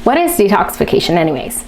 What is detoxification anyways?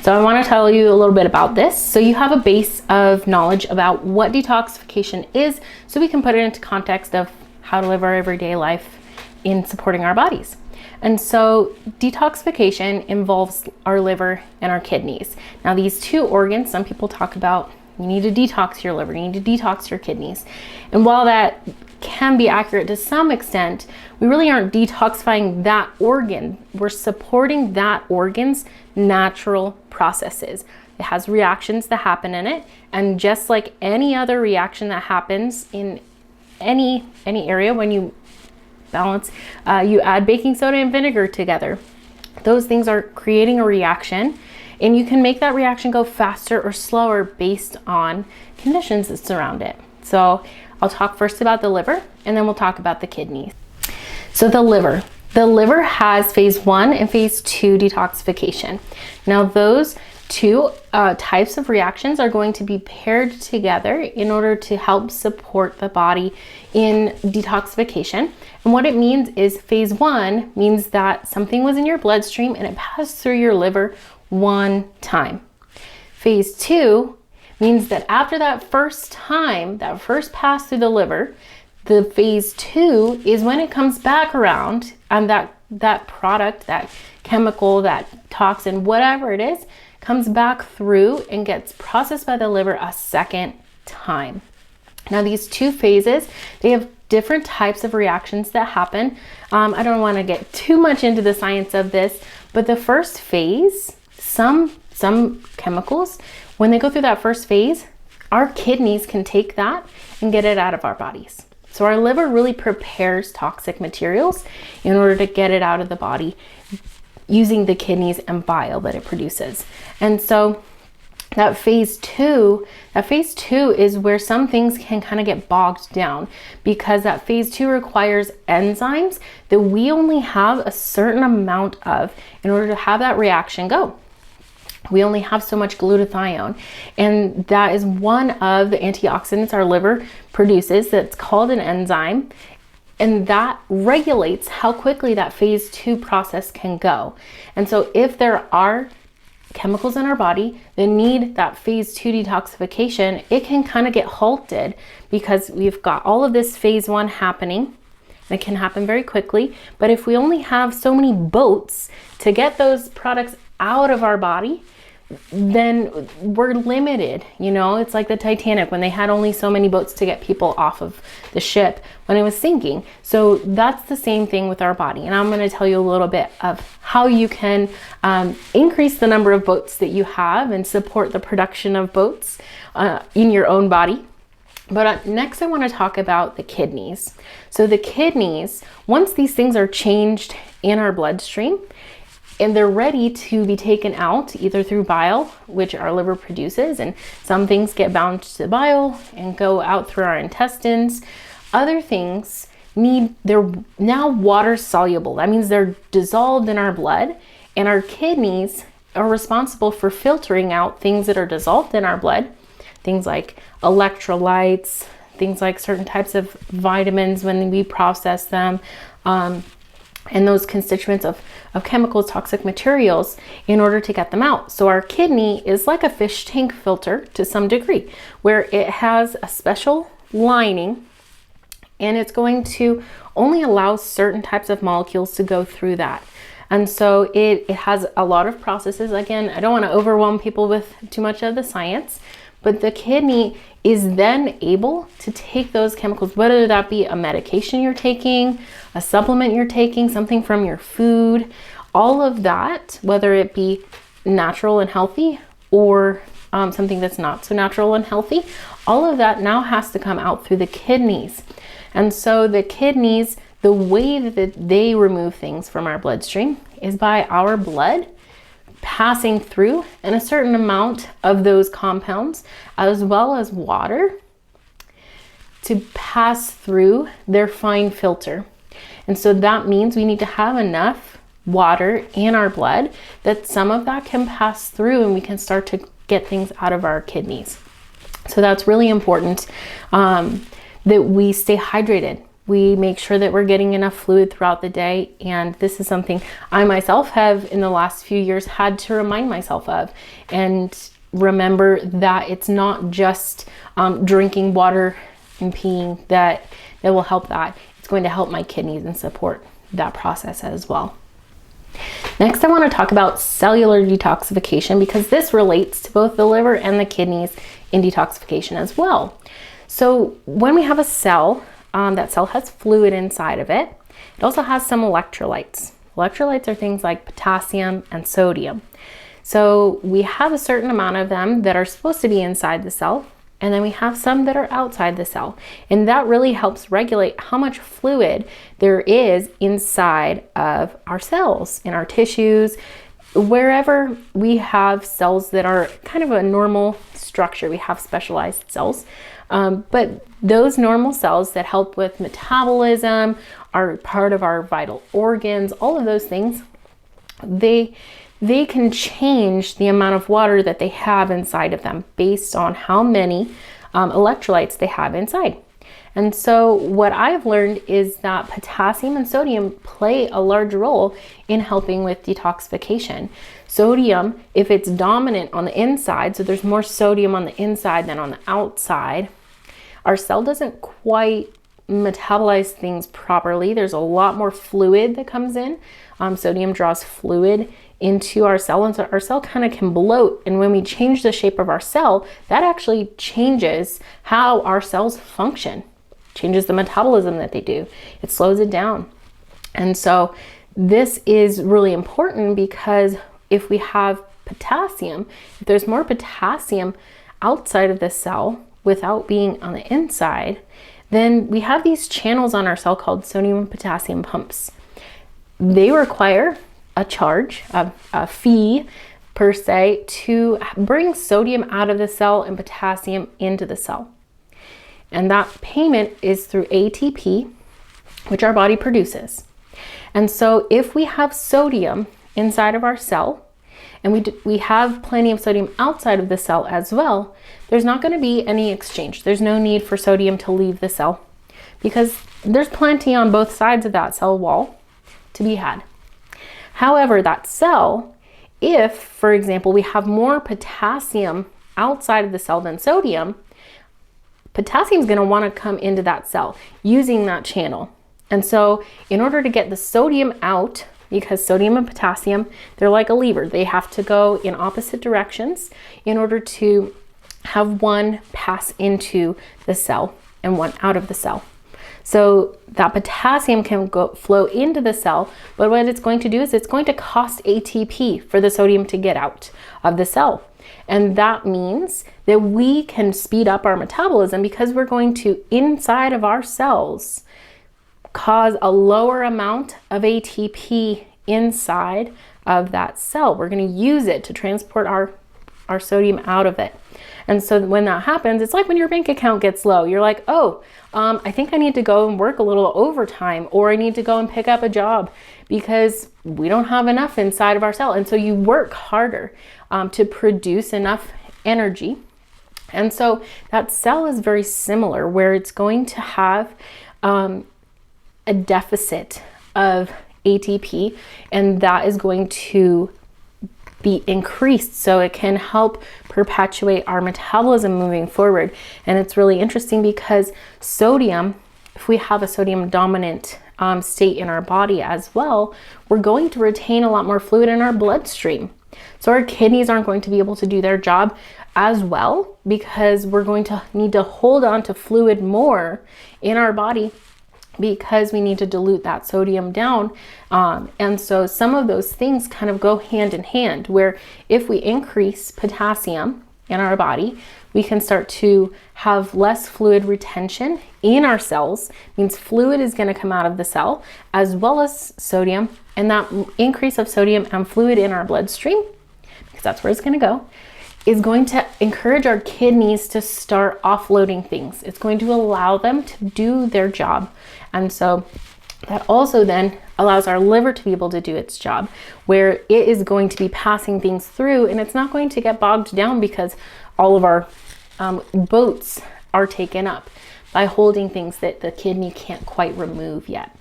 So I want to tell you a little bit about this so you have a base of knowledge about what detoxification is, so we can put it into context of how to live our everyday life in supporting our bodies. And so detoxification involves our liver and our kidneys. Now these two organs, some people talk about you need to detox your liver, you need to detox your kidneys. And while that can be accurate to some extent, we really aren't detoxifying that organ. We're supporting that organ's natural processes. It has reactions that happen in it, and just like any other reaction that happens in any area, when you balance, you add baking soda and vinegar together. Those things are creating a reaction, and you can make that reaction go faster or slower based on conditions that surround it. So I'll talk first about the liver, and then we'll talk about the kidneys. So the liver has phase 1 and phase 2 detoxification. Now those two types of reactions are going to be paired together in order to help support the body in detoxification. And what it means is phase 1 means that something was in your bloodstream and it passed through your liver one time. Phase 2 means that after that first time, that first pass through the liver, the phase 2 is when it comes back around, and that product, that chemical, that toxin, whatever it is, comes back through and gets processed by the liver a second time. Now these two phases, they have different types of reactions that happen. I don't want to get too much into the science of this, but the first phase, some chemicals, when they go through that first phase, our kidneys can take that and get it out of our bodies. So our liver really prepares toxic materials in order to get it out of the body using the kidneys and bile that it produces. And so that phase 2 is where some things can kind of get bogged down, because that phase 2 requires enzymes that we only have a certain amount of in order to have that reaction go. We only have so much glutathione, and that is one of the antioxidants our liver produces that's called an enzyme, and that regulates how quickly that phase 2 process can go. And so if there are chemicals in our body that need that phase 2 detoxification, it can kind of get halted because we've got all of this phase 1 happening. It can happen very quickly, but if we only have so many boats to get those products out of our body, then we're limited. You know, it's like the Titanic when they had only so many boats to get people off of the ship when it was sinking. So that's the same thing with our body. And I'm going to tell you a little bit of how you can increase the number of boats that you have and support the production of boats in your own body. But next I want to talk about the kidneys. So the kidneys, once these things are changed in our bloodstream, and they're ready to be taken out either through bile, which our liver produces, and some things get bound to bile and go out through our intestines. Other things they're now water soluble. That means they're dissolved in our blood, and our kidneys are responsible for filtering out things that are dissolved in our blood, things like electrolytes, things like certain types of vitamins when we process them, and those constituents of chemicals, toxic materials, in order to get them out. So our kidney is like a fish tank filter to some degree, where it has a special lining, and it's going to only allow certain types of molecules to go through that. And so it has a lot of processes. Again, I don't want to overwhelm people with too much of the science, but the kidney is then able to take those chemicals, whether that be a medication you're taking, a supplement you're taking, something from your food, all of that, whether it be natural and healthy or something that's not so natural and healthy, all of that now has to come out through the kidneys. And so the kidneys, the way that they remove things from our bloodstream is by our blood passing through, and a certain amount of those compounds, as well as water, to pass through their fine filter. And so that means we need to have enough water in our blood that some of that can pass through and we can start to get things out of our kidneys. So that's really important, that we stay hydrated. We make sure that we're getting enough fluid throughout the day. And this is something I myself have in the last few years had to remind myself of, and remember that it's not just drinking water and peeing that will help that. It's going to help my kidneys and support that process as well. Next, I want to talk about cellular detoxification, because this relates to both the liver and the kidneys in detoxification as well. So when we have a cell, that cell has fluid inside of it. It also has some electrolytes. Electrolytes are things like potassium and sodium. So we have a certain amount of them that are supposed to be inside the cell, and then we have some that are outside the cell. And that really helps regulate how much fluid there is inside of our cells, in our tissues, wherever we have cells that are kind of a normal structure. We have specialized cells. But those normal cells that help with metabolism, are part of our vital organs, all of those things, they can change the amount of water that they have inside of them based on how many electrolytes they have inside. And so what I've learned is that potassium and sodium play a large role in helping with detoxification. Sodium, if it's dominant on the inside, so there's more sodium on the inside than on the outside, our cell doesn't quite metabolize things properly. There's a lot more fluid that comes in. Sodium draws fluid into our cell, and so our cell kind of can bloat. And when we change the shape of our cell, that actually changes how our cells function, changes the metabolism that they do. It slows it down. And so this is really important, because if we have potassium, if there's more potassium outside of the cell without being on the inside, then we have these channels on our cell called sodium and potassium pumps. They require a charge, a fee per se, to bring sodium out of the cell and potassium into the cell. And that payment is through ATP, which our body produces. And so if we have sodium inside of our cell, and we have plenty of sodium outside of the cell as well, there's not going to be any exchange. There's no need for sodium to leave the cell, because there's plenty on both sides of that cell wall to be had. However, that cell, if, for example, we have more potassium outside of the cell than sodium, potassium is going to want to come into that cell using that channel. And so in order to get the sodium out, because sodium and potassium, they're like a lever. They have to go in opposite directions in order to have one pass into the cell and one out of the cell. So that potassium can flow into the cell, but what it's going to do is it's going to cost ATP for the sodium to get out of the cell. And that means that we can speed up our metabolism, because we're going to, inside of our cells, cause a lower amount of ATP inside of that cell. We're going to use it to transport our sodium out of it. And so when that happens, it's like when your bank account gets low. You're like, oh, I think I need to go and work a little overtime, or I need to go and pick up a job, because we don't have enough inside of our cell. And so you work harder to produce enough energy. And so that cell is very similar, where it's going to have a deficit of ATP, and that is going to be increased so it can help perpetuate our metabolism moving forward. And it's really interesting, because sodium, if we have a sodium dominant state in our body as well, we're going to retain a lot more fluid in our bloodstream. So our kidneys aren't going to be able to do their job as well, because we're going to need to hold on to fluid more in our body, because we need to dilute that sodium down. And so some of those things kind of go hand in hand, where if we increase potassium in our body, we can start to have less fluid retention in our cells. It means fluid is going to come out of the cell, as well as sodium. And that increase of sodium and fluid in our bloodstream, because that's where it's going to go, is going to encourage our kidneys to start offloading things. It's going to allow them to do their job. And so that also then allows our liver to be able to do its job, where it is going to be passing things through, and it's not going to get bogged down because all of our boats are taken up. by holding things that the kidney can't quite remove yet.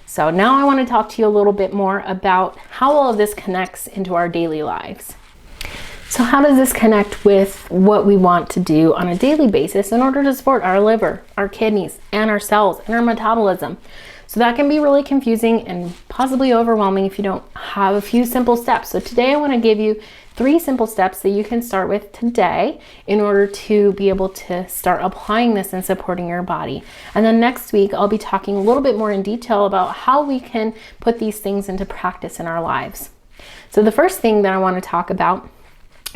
So now I want to talk to you a little bit more about how all of this connects into our daily lives. So how does this connect with what we want to do on a daily basis in order to support our liver, our kidneys, and our cells, and our metabolism? So that can be really confusing and possibly overwhelming if you don't have a few simple steps. So today I want to give you 3 simple steps that you can start with today in order to be able to start applying this and supporting your body. And then next week, I'll be talking a little bit more in detail about how we can put these things into practice in our lives. So the first thing that I want to talk about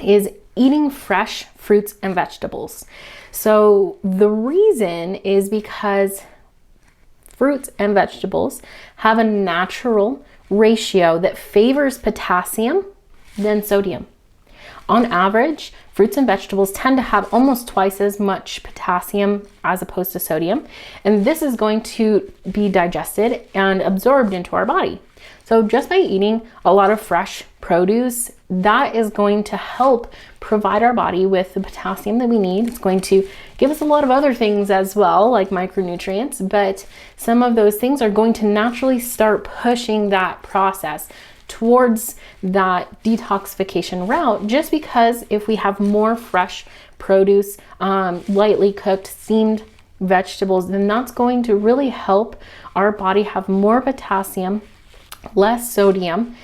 is eating fresh fruits and vegetables. So the reason is because fruits and vegetables have a natural ratio that favors potassium than sodium. On average, fruits and vegetables tend to have almost twice as much potassium as opposed to sodium, and this is going to be digested and absorbed into our body. So just by eating a lot of fresh produce, that is going to help provide our body with the potassium that we need. It's going to give us a lot of other things as well, like micronutrients, but some of those things are going to naturally start pushing that process towards that detoxification route, just because if we have more fresh produce, lightly cooked, steamed vegetables, then that's going to really help our body have more potassium, less sodium,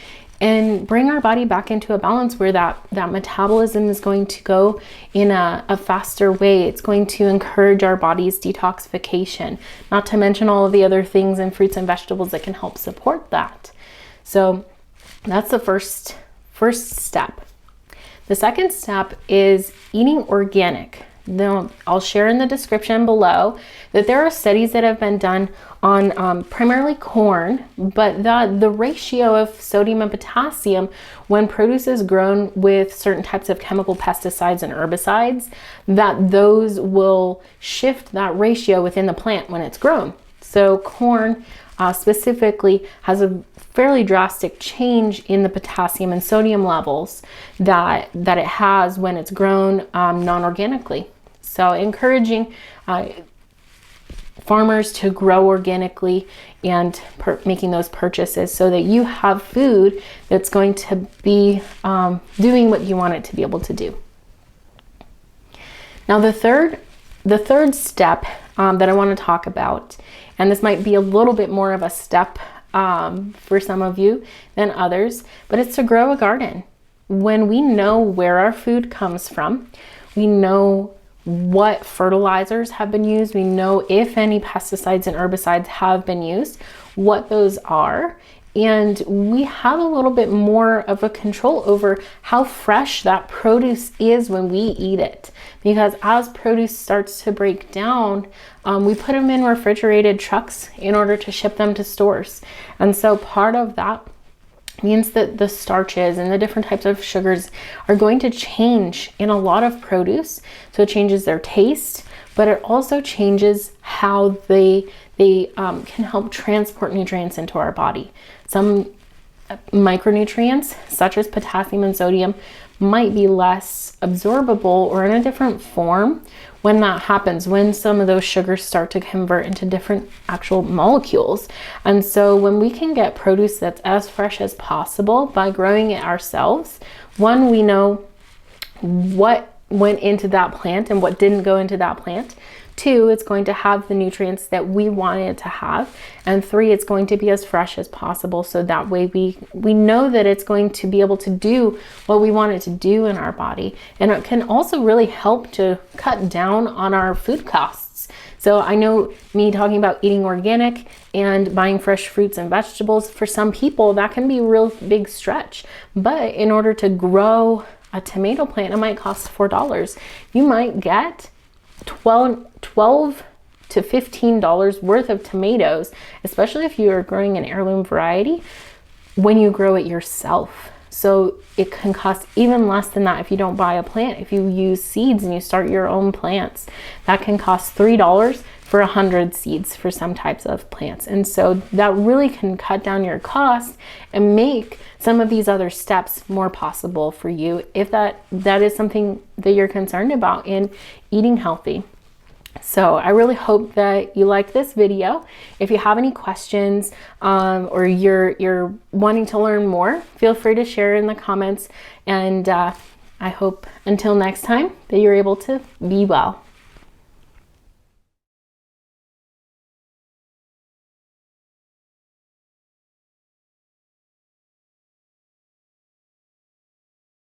and bring our body back into a balance where that metabolism is going to go in a faster way. It's going to encourage our body's detoxification, not to mention all of the other things in fruits and vegetables that can help support that. So that's the first step. The second step is eating organic. Now, I'll share in the description below that there are studies that have been done on primarily corn, but the ratio of sodium and potassium when produce is grown with certain types of chemical pesticides and herbicides, that those will shift that ratio within the plant when it's grown. So corn specifically has a fairly drastic change in the potassium and sodium levels that it has when it's grown non-organically. So encouraging farmers to grow organically and making those purchases so that you have food that's going to be doing what you want it to be able to do. Now the third step that I want to talk about, and this might be a little bit more of a step for some of you than others, but it's to grow a garden. When we know where our food comes from, we know what fertilizers have been used, we know if any pesticides and herbicides have been used, what those are, and we have a little bit more of a control over how fresh that produce is when we eat it. Because as produce starts to break down, we put them in refrigerated trucks in order to ship them to stores. And so part of that means that the starches and the different types of sugars are going to change in a lot of produce. So it changes their taste, but it also changes how they can help transport nutrients into our body. Some micronutrients, such as potassium and sodium, might be less absorbable or in a different form when that happens, when some of those sugars start to convert into different actual molecules. And so when we can get produce that's as fresh as possible by growing it ourselves, one, we know what went into that plant and what didn't go into that plant. 2, it's going to have the nutrients that we want it to have. And 3, it's going to be as fresh as possible. So that way we know that it's going to be able to do what we want it to do in our body. And it can also really help to cut down on our food costs. So I know me talking about eating organic and buying fresh fruits and vegetables, for some people that can be a real big stretch. But in order to grow a tomato plant, it might cost $4. You might get $12 to $15 worth of tomatoes, especially if you are growing an heirloom variety, when you grow it yourself. So it can cost even less than that if you don't buy a plant. If you use seeds and you start your own plants, that can cost $3 for 100 seeds for some types of plants. And so that really can cut down your cost and make some of these other steps more possible for you if that is something that you're concerned about in eating healthy. So I really hope that you like this video. If you have any questions or you're wanting to learn more, feel free to share in the comments. And I hope until next time that you're able to be well.